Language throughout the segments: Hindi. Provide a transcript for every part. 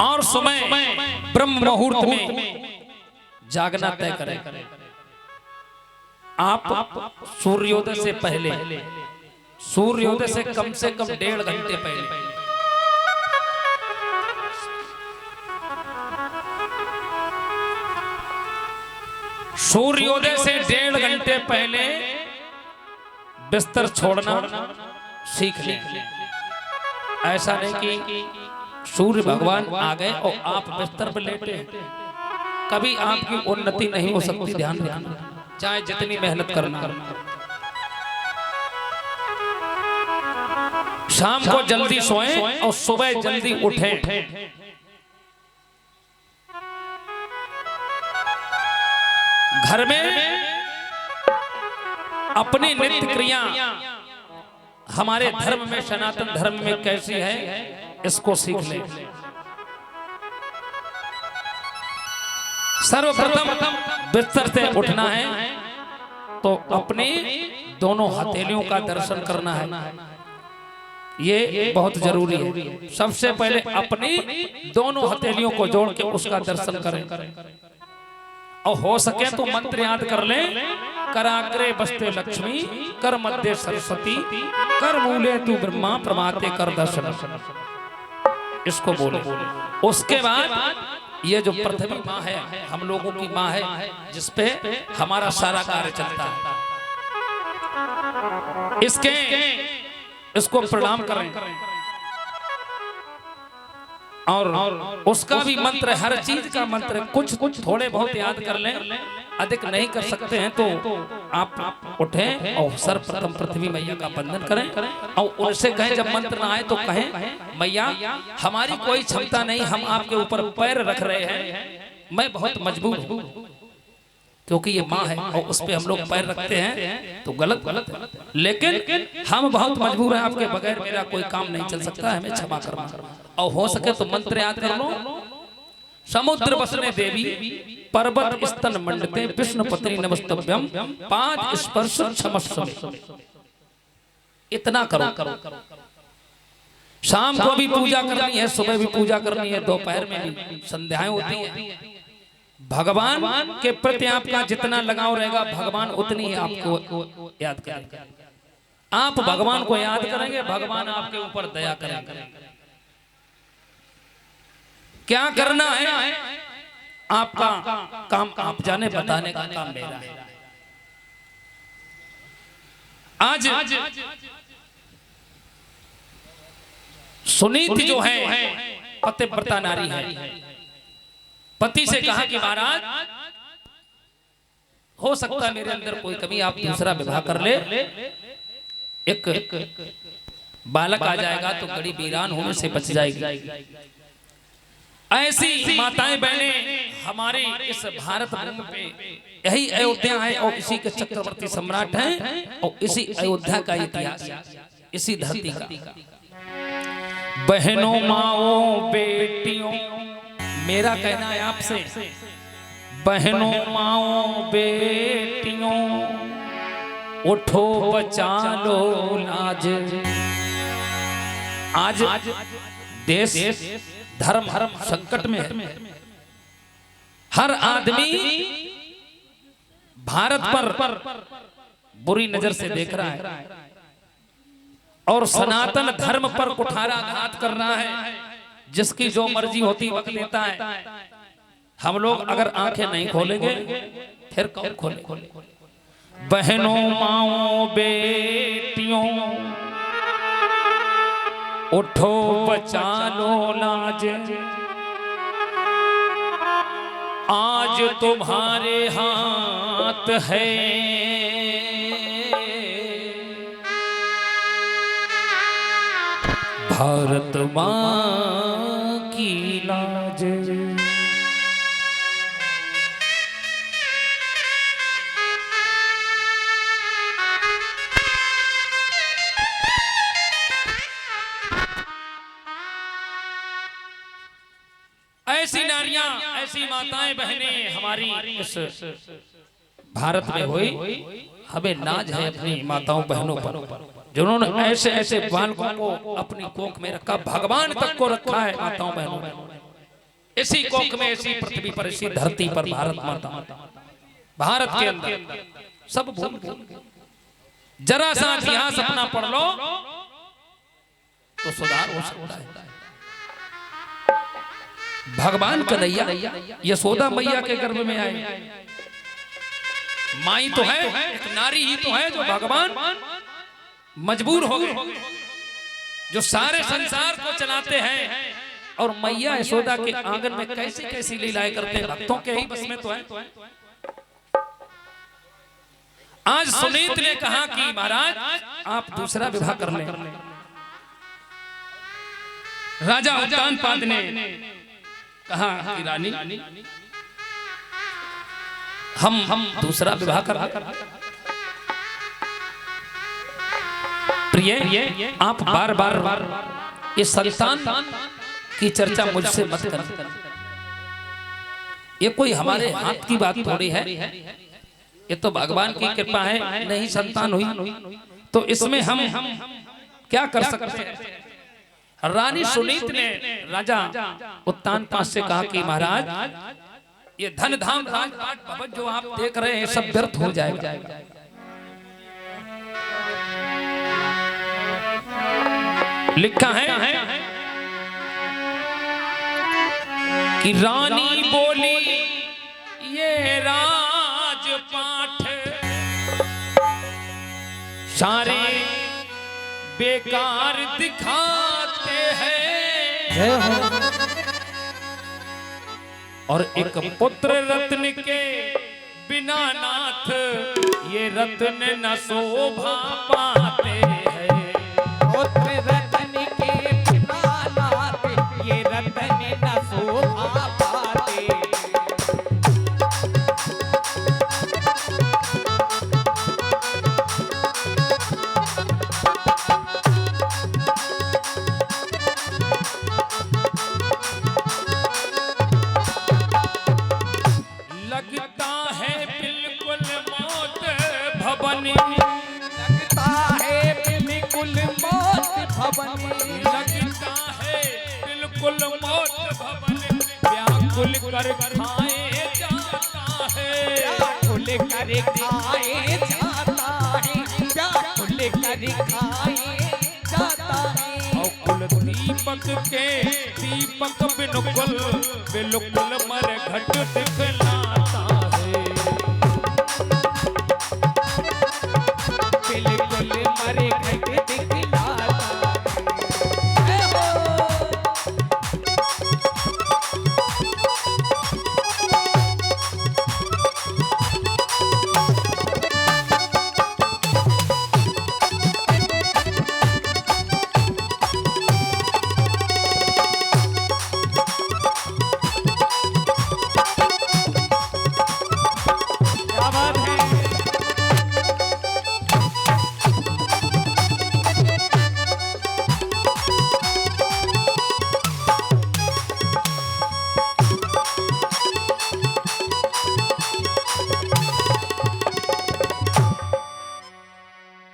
और सुबह ब्रह्म मुहूर्त में जागना तय करें। आप सूर्योदय से पहले, सूर्योदय से कम 1.5 घंटे पहले सूर्योदय से 1.5 घंटे पहले बिस्तर छोड़ना सीख लें। ऐसा नहीं कि सूर्य भगवान आ गए और आप बिस्तर पर लेटे, कभी आपकी उन्नति नहीं हो सकती। ध्यान रखना, चाहे जितनी मेहनत करना। शाम को जल्दी सोएं और सुबह जल्दी उठें। घर में अपनी नित्य क्रिया हमारे धर्म में, सनातन धर्म में कैसी है, इसको सीख लें। सर्वप्रथम बिस्तर से उठना है तो अपनी दोनों हथेलियों का दर्शन करना है, ये बहुत जरूरी है। सबसे पहले अपनी दोनों हथेलियों को जोड़ के उसका दर्शन करें और हो सके तो मंत्र याद कर लें। कराग्रे बसते लक्ष्मी, कर मध्य सरस्वती, कर मूले तू ब्रह्मा, प्रभाते कर दर्शन। इसको बोले। उसके बाद ये जो पृथ्वी माँ है, हम लोगों की माँ है, जिसपे हमारा सारा कार्य चलता है, इसको प्रणाम करें और उसका भी मंत्र, हर चीज का मंत्र कुछ थोड़े बहुत याद कर लें। अधिक नहीं कर सकते हैं तो आप उठें और सर्वप्रथम पृथ्वी मैया का वंदन करें और उनसे कहें, जब मंत्र ना आए तो कहें, मैया हमारी कोई क्षमता नहीं, हम आपके ऊपर पैर रख रहे हैं, मैं बहुत मजबूर हूँ। क्योंकि ये माँ है और उस पे हम लोग पैर रखते हैं तो गलत है, लेकिन हम बहुत मजबूर हैं, आपके बगैर मेरा कोई काम नहीं चल सकता, हमें क्षमा करना। और हो सके तो मंत्र याद कर लो। समुद्र बसने देवी, पर्वत स्तन मंडते, विष्णु पत्नी नमस्तभ्यम, पाद स्पर्श क्षमस्व। इतना करो। शाम को भी पूजा करनी है, सुबह भी पूजा करनी है, दोपहर में भी संध्याएं होती हैं। भगवान के प्रति आपका जितना लगाव रहेगा, भगवान उतनी ही आपको याद करेंगे। आप भगवान को याद करेंगे, भगवान आपके ऊपर दया करेंगे। क्या करना है आपका काम आप जाने, बताने का काम मेरा है। आज सुनीति जो है पतिव्रता नारी है। पति से कहा कि महाराज हो सकता है मेरे अंदर कोई कमी, आप दूसरा विवाह कर ले, एक बालक आ जाएगा तो बड़ी वीरान होने से बच जाएगी। ऐसी माताएं बहनें हमारे इस भारत भूमि पे, यही अयोध्या है और इसी के चक्रवर्ती सम्राट हैं और इसी अयोध्या का इतिहास, इसी धरती का। बहनों, माओ, बेटियों, मेरा कहना है आपसे, बहनों, माओ, बेटियों, उठो बचा लो लाज। आज देश धर्म संकट में है। हर आदमी भारत पर बुरी नजर से देख रहा है और सनातन धर्म पर कुठाराघात कर रहा है। जिसकी जो मर्जी होती वक्त लेता है। हम लोग अगर आंखें नहीं खोलेंगे फिर कौन खोले? बहनों, माओ, बेटियों, उठो बचा लो लाज। आज तुम्हारे हाथ है, भारत मां की लाज। ऐसी नारियां, ऐसी माताएं बहनें हमारी इस भारत में हुई। हमें नाज है अपनी माताओं बहनों पर, जिन्होंने ऐसे ऐसे बालकों को अपनी कोख में रखा, भगवान तक को रखा है माताओं बहनों। इसी कोख में, इसी पृथ्वी पर, इसी धरती पर भारत माता, भारत के अंदर सब भूल गए। जरा सा इतिहास अपना पढ़ लो तो सुधार हो सकता है। भगवान कन्हैया यशोदा मैया के गर्भ में आए। माई तो है, एक नारी ही तो है जो भगवान मजबूर हो गए, जो सारे संसार को चलाते हैं। और मैया यशोदा के आंगन में कैसी कैसी लीलाएं करते हैं, भक्तों के ही बस में तो है। आज सुनीत ने कहा कि महाराज आप दूसरा विवाह कर लें। राजा उत्तानपाद ने कहा कि रानी हम दूसरा विवाह कर लें। प्रिय, आप बार बार ये संतान की चर्चा मुझसे मत करें। ये कोई हमारे हाथ की बात थोड़ी है, ये तो भगवान की कृपा है, नहीं संतान हुई तो इसमें हम क्या कर सकते हैं। रानी सुनीत ने राजा उत्तानपाद से कहा कि महाराज ये धन धाम राजपाट भवन जो आप देख रहे हैं सब व्यर्थ हो जाएगा। लिखा है कि रानी बोली ये राजपाट सारे बेकार दिखाते हैं, और एक पुत्र रत्न के बिना नाथ ये रत्न न शोभा पाते हैं। पुत्र रत्न के बिना नाथ ये रत्न न शोभा पाते। लगता है बिल्कुल मौत भवन, लगता है बिल्कुल मौत भवन, लगता है बिल्कुल मौत भवन, व्याकुल कर खाए जाता है, व्याकुल कर खाए जाता है, व्याकुल कर खाए जाता है। और कुल दीपक के दीपक बिल्कुल बिल्कुल मर घट दिखलाता है। बिल्कुल मरे घट दिखलाता है। क्या बात है।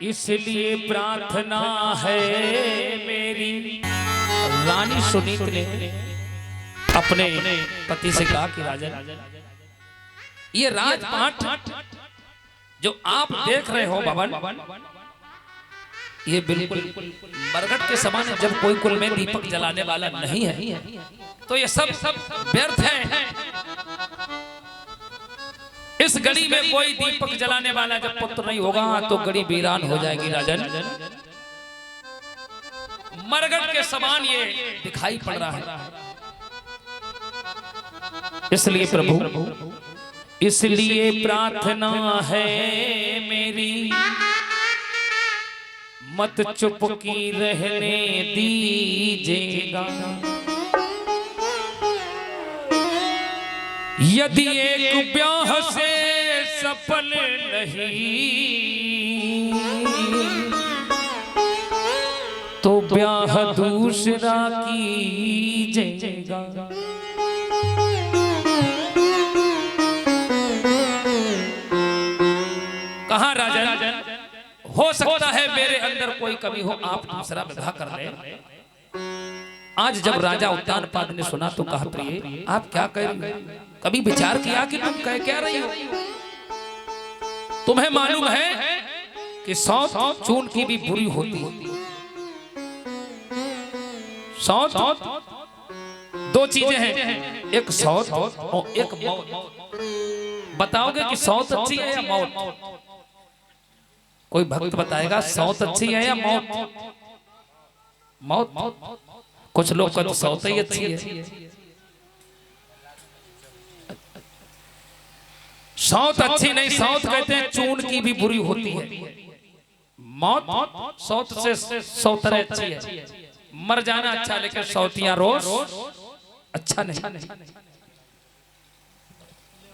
इसलिए प्रार्थना है मेरी। रानी सुनीत ने अपने पति से कहा कि राजन ये राजपाट जो आप देख रहे हो भवन, ये बिल्कुल मरघट के समान है। जब कोई कुल में दीपक जलाने वाला नहीं है तो ये सब व्यर्थ है। इस गड़ी में कोई दीपक जलाने वाला जब पुत्र नहीं होगा तो गड़ी वीरान हो जाएगी। राजन मरघट के समान ये दिखाई पड़ रहा है। इसलिए प्रभु, इसलिए प्रार्थना है मेरी, मत चुपकी रहने दीजिएगा। यदि एक ब्याह से सफल नहीं तो ब्याह दूसरा कीजिएगा। कहा राजन, हो सकता है मेरे अंदर कोई कमी हो, आप दूसरा विवाह कर लें। आज जब राजा उत्तानपाद ने सुना तो कहा, प्रिय आप क्या कह रही हो? कभी विचार किया कि तुम कह क्या रही हो? तुम्हें मालूम है कि सौत चून की भी बुरी होती है। सौत दो चीजें हैं, एक सौत और एक मौत। बताओगे कि सौत अच्छी है या मौत? कोई भक्त बताएगा सौत अच्छी है या मौत? मौत। कुछ लोग कहते सौत ही अच्छी है। सौत अच्छी नहीं, सौत कहते हैं चून की भी बुरी होती है। मौत सौत से सौतरे अच्छी है। मर जाना अच्छा, लेकिन सौतियां रोज अच्छा नहीं।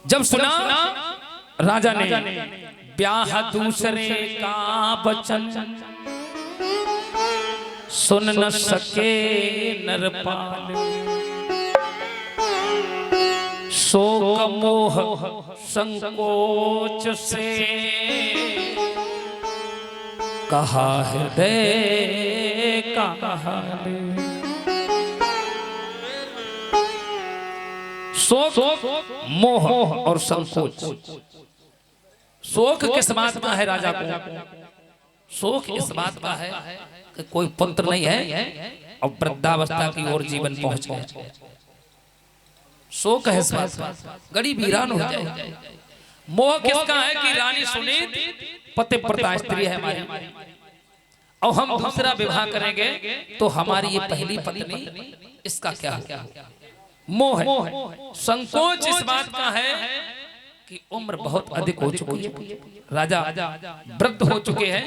जब सुना राजा ने ब्याह दूसरे का वचन, सुन न सके नरपाल, शोक मोह संकोच से कहा हृदय का हाल। शोक मोह और संकोच। शोक किस बात का है राजा को? शोक इस बात का है कि कोई पुत्र नहीं है और वृद्धावस्था की ओर जीवन पहुंच गया। शोक है इस बात का, गरीब वीरान हो जाए। मोह किसका है कि रानी सुनीत पतिव्रता स्त्री है हमारी, और हम दूसरा विवाह करेंगे तो हमारी ये पहली पत्नी, इसका क्या हो? मोह है। संकोच इस बात का है कि उम्र बहुत अधिक हो चुकी है, राजा वृद्ध हो चुके हैं।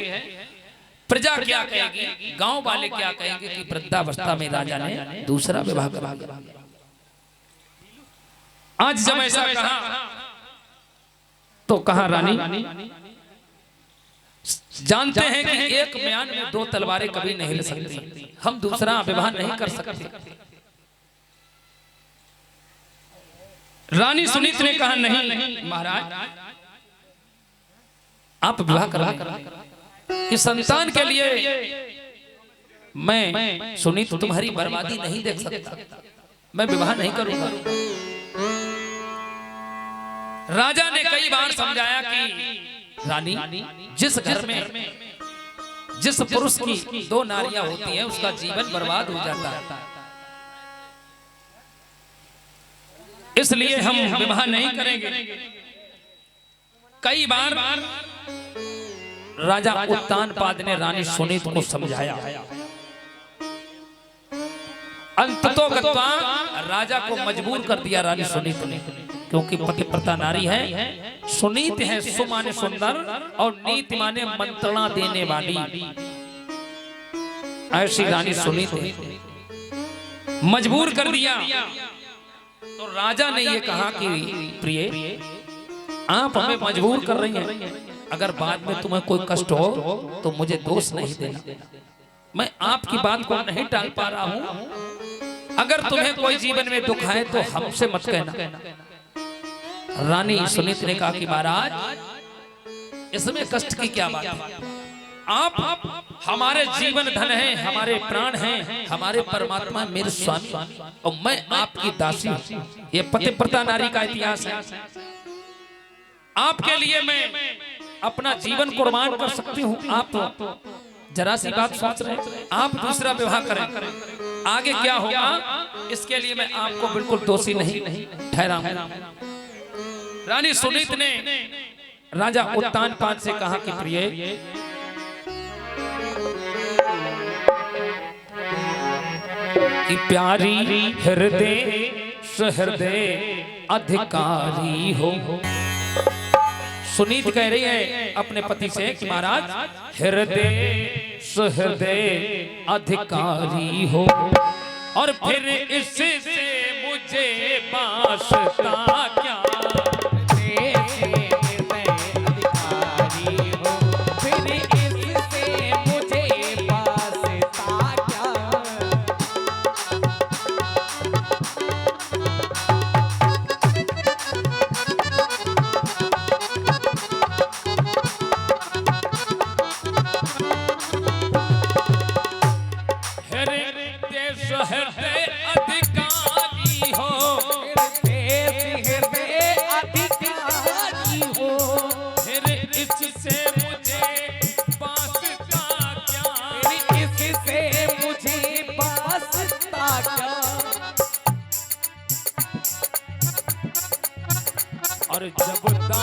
प्रजा क्या कहेगी, गांव वाले क्या कहेंगे कि वृद्धावस्था में राजा ने दूसरा विवाह करा दिया। आज जब ऐसा कहा तो कहा, रानी जानते हैं कि एक म्यान में दो तलवारें कभी नहीं हिल सकती, हम दूसरा विवाह नहीं कर सकते। रानी सुनीत ने कहा, नहीं महाराज, आप विवाह करा कि संतान के लिए मैं सुनीत तुम्हारी बर्बादी नहीं देख सकता, मैं विवाह नहीं करूंगा। राजा ने कई बार समझाया कि रानी, जिस घर में जिस पुरुष की दो नारियां होती हैं उसका जीवन बर्बाद हो जाता है, इसलिए हम विवाह नहीं करेंगे। कई बार राजा उत्तानपाद ने रानी सुनीत को समझाया। अंततोगत्वा राजा को मजबूर कर दिया रानी सुनीत ने, क्योंकि पतिव्रता नारी है। सुनीत है सु माने सुंदर और नीति माने मंत्रणा देने वाली, ऐसी रानी सुनीत है। मजबूर कर दिया तो राजा ने ये कहा कि प्रिय आप हमें मजबूर कर रही हैं, अगर बाद में तुम्हें कोई कष्ट हो तो मुझे दोष नहीं देना, मैं आपकी बात को नहीं टाल पा रहा हूं। अगर तुम्हें कोई जीवन में दुख है तो हमसे मत कहना। रानी सुनीत ने कहा कि महाराज इसमें कष्ट की क्या बात है, आप हमारे जीवन धन हैं, हमारे प्राण हैं, हमारे परमात्मा मेरे स्वामी, और मैं आपकी दासी हूं। ये पतिव्रता नारी का इतिहास है। आपके लिए मैं अपना जीवन कुर्बान कर सकती हूँ। आप जरा सी बात सोच रहे हैं, आप दूसरा विवाह करें, आगे क्या होगा इसके लिए मैं आपको बिल्कुल दोषी नहीं ठहरा। रानी सुनीत ने राजा उत्तानपाद से कहा कि प्रिय कि प्यारी हृदय सहृदय अधिकारी हो। सुनीत कह रही है अपने पति से कि महाराज हृदय सहृदय अधिकारी हो, और फिर इससे मुझे वास्ता क्या, हृदय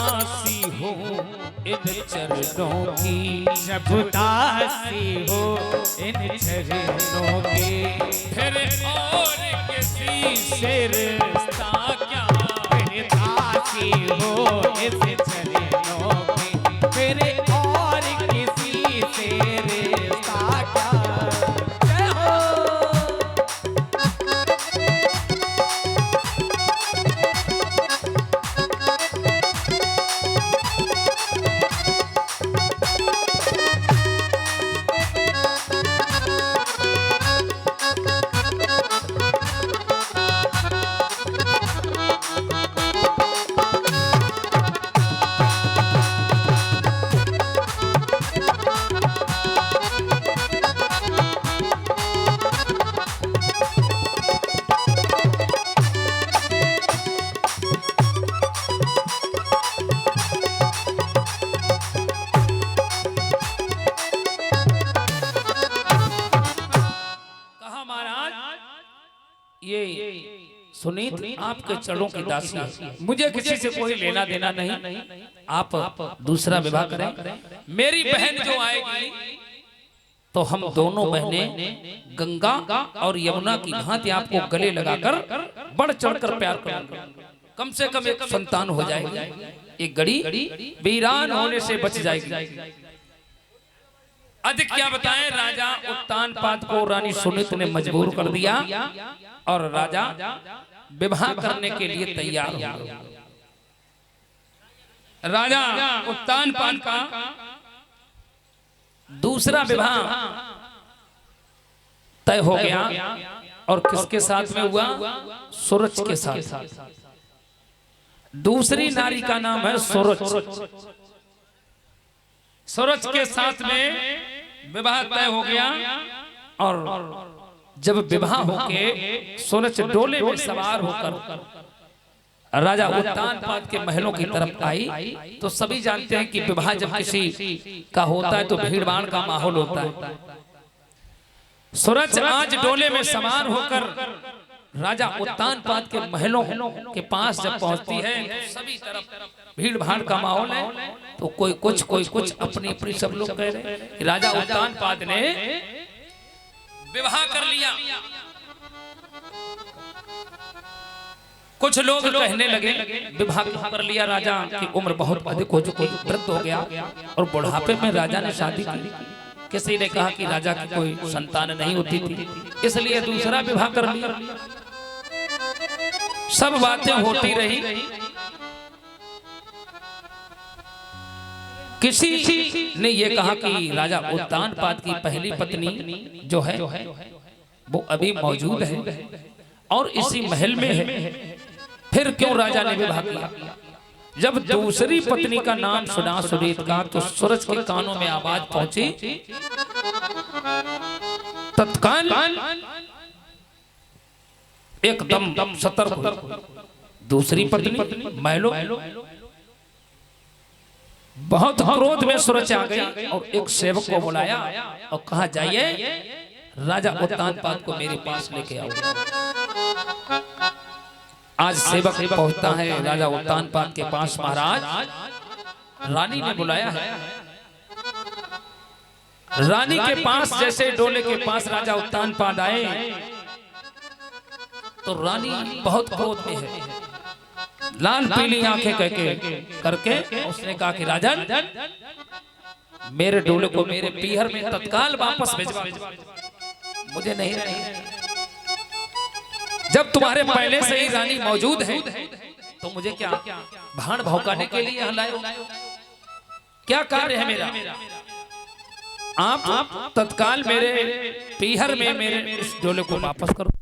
दासी हो इन चरणों की, जब दासी हो इन चरणों की, फिर और किसी से रिश्ता क्या, फिर दासी हो इस चरणों की, फिर और किसी से रिश्ता क्या। जय हो। सुनीत आपके चरणों की दासी है, मुझे किसी से कोई लेना देना नहीं, आप दूसरा विवाह करें। मेरी बहन जो आएगी तो हम दोनों बहनें गंगा और यमुना की भांति आपको गले लगाकर बढ़ चढ़कर प्यार करेंगे। कम से कम एक संतान हो जाएगी, एक गड़ी वीरान होने से बच जाएगी। अधिक क्या बताएं, राजा उत्तानपाद को रानी सुनीत ने मजबूर कर दिया और राजा विवाह करने के लिए तैयार हो गया। राजा उत्तानपाद का दूसरा विवाह तय हो गया और किसके साथ में हुआ? सूरज के साथ। दूसरी नारी का नाम है सूरज। सूरज के साथ में विवाह तय हो गया और जब विवाह होके सूरज डोले में सवार होकर राजा उत्तानपाद के महलों की तरफ आई तो सभी जानते हैं कि विवाह जब किसी का होता है तो भीड़ भाड़ का माहौल होता है। सूरज आज डोले में सवार होकर राजा उत्तानपाद के महलों के पास जब पहुंचती है सभी तरफ भीड़ भाड़ का माहौल है। तो कोई कुछ अपनी अपनी सब लोग कह रहे हैं कि राजा उत्तानपाद ने विवाह कर लिया। कुछ लोग कहने लगे विवाह कर लिया, राजा की उम्र बहुत अधिक हो चुकी, वृद्ध हो गया और बुढ़ापे में राजा ने शादी की। किसी ने कहा कि राजा की कोई संतान नहीं होती थी इसलिए दूसरा विवाह कर लिया। सब बातें होती रही। किसी ने यह कहा कि राजा उत्तानपाद की पहली पत्नी जो है वो अभी मौजूद है और इसी महल में है, फिर क्यों राजा ने विवाह किया? जब दूसरी पत्नी का नाम सुना सुनीत का तो सूरज के कानों में आवाज पहुंची। तत्काल एकदम सतर्क दूसरी पत्नी महलों बहुत क्रोध में सूरज आ गई और एक सेवक को बुलाया और कहा जाइए राजा उत्तानपाद को मेरे पास लेके आओ। आज सेवक पहुंचता है राजा उत्तानपाद के पास। महाराज रानी ने बुलाया है। रानी के पास जैसे डोले के पास राजा उत्तानपाद आए तो रानी बहुत क्रोध में है, लाल पीली आंखें करके उसने कहा कि राजन मेरे डोले को मेरे पीहर में तत्काल वापस भिजवा, मुझे नहीं रहना। जब तुम्हारे पहले से ही रानी मौजूद है तो मुझे क्या भाड़ भौंकाने के लिए लाए? क्या कार्य है मेरा? आप तत्काल मेरे पीहर में मेरे इस डोले को वापस करो।